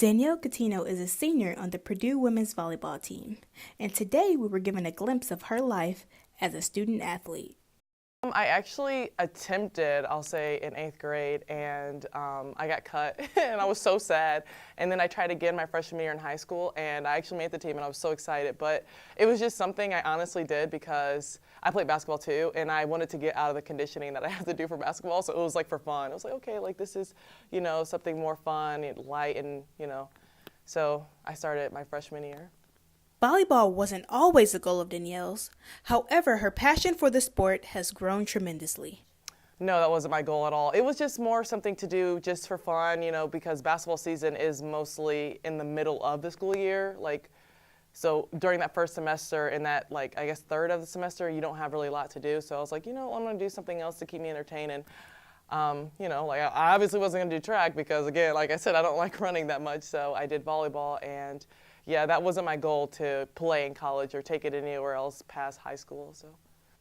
Danielle Catino is a senior on the Purdue women's volleyball team, and today we were given a glimpse of her life as a student athlete. I actually attempted, I'll say, in 8th grade, and I got cut, and I was so sad. And then I tried again my freshman year in high school, and I actually made the team, and I was so excited. But it was just something I honestly did because I played basketball too, and I wanted to get out of the conditioning that I have to do for basketball. So it was like for fun. I was like, okay, like this is, something more fun and light, and. So I started my freshman year. Volleyball wasn't always the goal of Danielle's. However, her passion for the sport has grown tremendously. No, that wasn't my goal at all. It was just more something to do just for fun, because basketball season is mostly in the middle of the school year. So during that first semester and that, I guess third of the semester, you don't have really a lot to do. So I was like, I'm going to do something else to keep me entertained. And, I obviously wasn't going to do track because, again, like I said, I don't like running that much. So I did volleyball, and yeah, that wasn't my goal to play in college or take it anywhere else past high school. So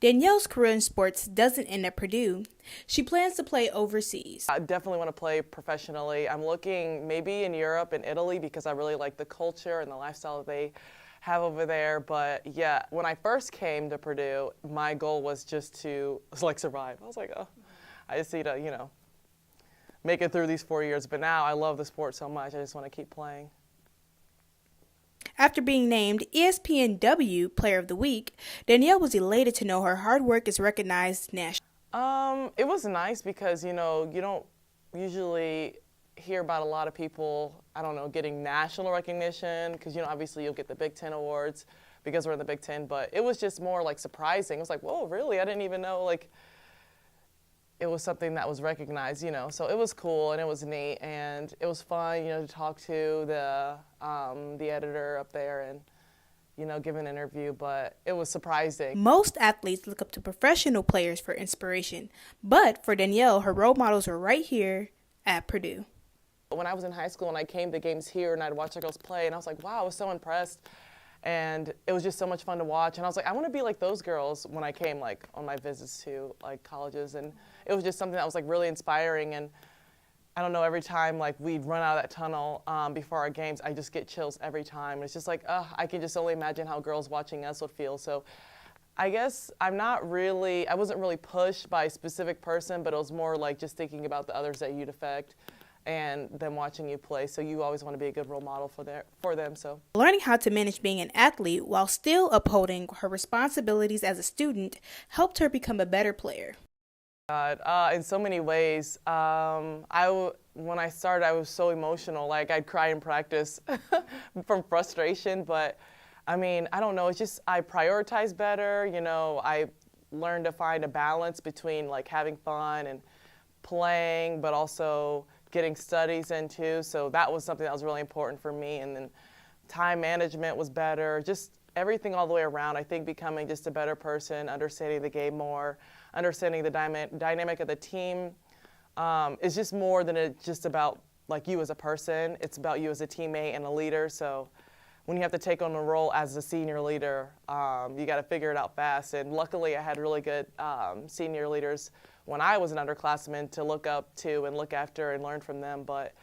Danielle's career in sports doesn't end at Purdue. She plans to play overseas. I definitely want to play professionally. I'm looking maybe in Europe and Italy because I really like the culture and the lifestyle that they have over there. But yeah, when I first came to Purdue, my goal was just to survive. I was like, oh, I just need to, make it through these 4 years. But now I love the sport so much, I just want to keep playing. After being named ESPNW Player of the Week, Danielle was elated to know her hard work is recognized nationally. It was nice because, you don't usually hear about a lot of people, getting national recognition because, obviously you'll get the Big Ten awards because we're in the Big Ten, but it was just more surprising. It was like, whoa, really? I didn't even know it was something that was recognized, So it was cool and it was neat and it was fun, to talk to the editor up there and, give an interview, but it was surprising. Most athletes look up to professional players for inspiration, but for Danielle, her role models were right here at Purdue. When I was in high school and I came to games here and I'd watch the girls play and I was like, wow, I was so impressed. And it was just so much fun to watch. And I was like, I want to be like those girls when I came on my visits to colleges. And it was just something that was really inspiring. And I don't know, every time we'd run out of that tunnel before our games, I just get chills every time. It's just I can just only imagine how girls watching us would feel. So I guess I wasn't really pushed by a specific person, but it was more just thinking about the others that you'd affect and them watching you play. So you always want to be a good role model for them. So learning how to manage being an athlete while still upholding her responsibilities as a student helped her become a better player. God, in so many ways. When I started, I was so emotional. I'd cry in practice from frustration. But I don't know. It's just I prioritize better. I learned to find a balance between having fun and playing, but also getting studies in too. So that was something that was really important for me. And then time management was better. Just everything all the way around. I think becoming just a better person, understanding the game more, understanding the dynamic of the team is just more than it's just about you as a person. It's about you as a teammate and a leader. So when you have to take on a role as a senior leader, you got to figure it out fast. And luckily, I had really good senior leaders when I was an underclassman to look up to and look after and learn from them. But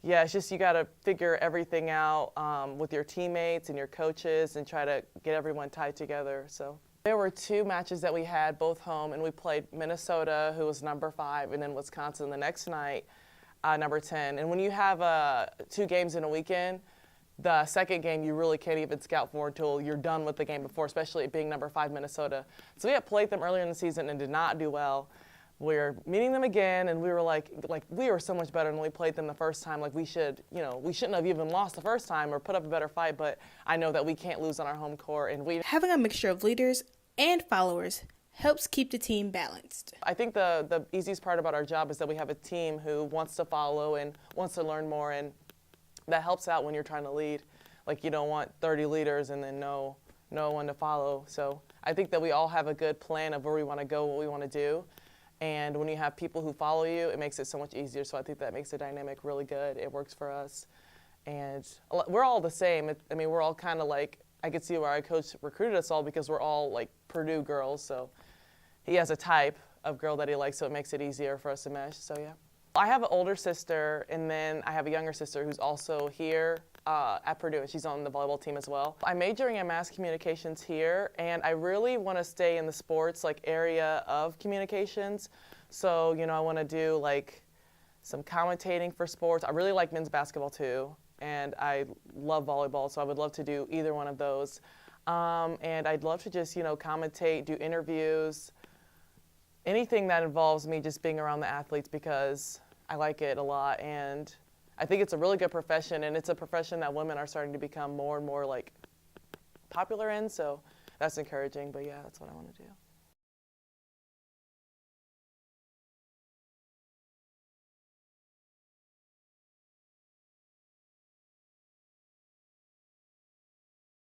yeah, it's just you got to figure everything out with your teammates and your coaches and try to get everyone tied together. So there were 2 matches that we had, both home, and we played Minnesota, who was number 5, and then Wisconsin the next night, number 10. And when you have 2 games in a weekend, the second game you really can't even scout for until you're done with the game before, especially it being number 5 Minnesota. So we had played them earlier in the season and did not do well. We were meeting them again, and we were we were so much better than we played them the first time. We shouldn't have even lost the first time or put up a better fight, but I know that we can't lose on our home court. And having a mixture of leaders and followers helps keep the team balanced. I think the easiest part about our job is that we have a team who wants to follow and wants to learn more, and that helps out when you're trying to lead. You don't want 30 leaders and then no one to follow. So I think that we all have a good plan of where we want to go, what we want to do. And when you have people who follow you, it makes it so much easier. So I think that makes the dynamic really good. It works for us. And we're all the same. We're all kind of I could see why our coach recruited us all because we're all Purdue girls. So he has a type of girl that he likes, so it makes it easier for us to mesh. So yeah. I have an older sister, and then I have a younger sister who's also here at Purdue, and she's on the volleyball team as well. I'm majoring in mass communications here, and I really want to stay in the sports area of communications. So, I want to do some commentating for sports. I really like men's basketball too, and I love volleyball, so I would love to do either one of those. And I'd love to just, commentate, do interviews, anything that involves me just being around the athletes, because I like it a lot, and I think it's a really good profession, and it's a profession that women are starting to become more and more popular in, so that's encouraging. But yeah, that's what I want to do.